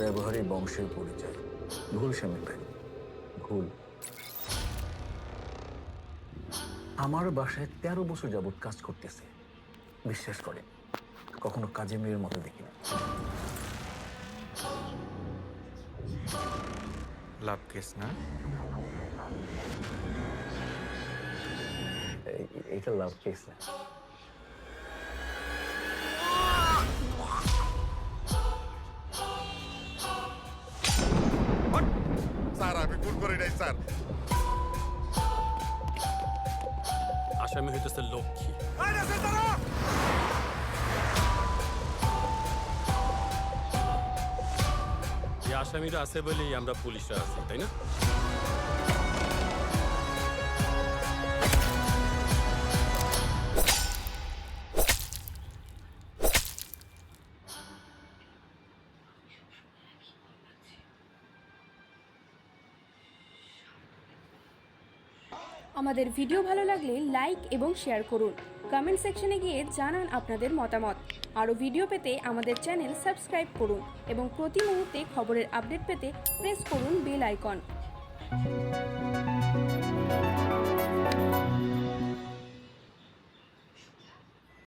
ব্যবহারে বংশের পরিচয়। ভুল শামীম ভাই, ভুল। আমার বাসায় 13 বছর যাবৎ কাজ করতেছে, বিশ্বাস করেন কখনো কাজে মেয়ের মতো দেখি না। লাভ কেস না? এটা লাভ কেস না। স্যার আমি ভুল করি নাই স্যার। আসামি হইতেছে লক্ষ্মী। এই আসামিরা আছে বলেই আমরা পুলিশরা আছি, তাই না? আমাদের ভিডিও ভালো লাগলে লাইক এবং শেয়ার করুন। কমেন্ট সেকশনে গিয়ে জানান আপনাদের মতামত। আরও ভিডিও পেতে আমাদের চ্যানেল সাবস্ক্রাইব করুন এবং প্রতি মুহূর্তে খবরের আপডেট পেতে প্রেস করুন বেল আইকন।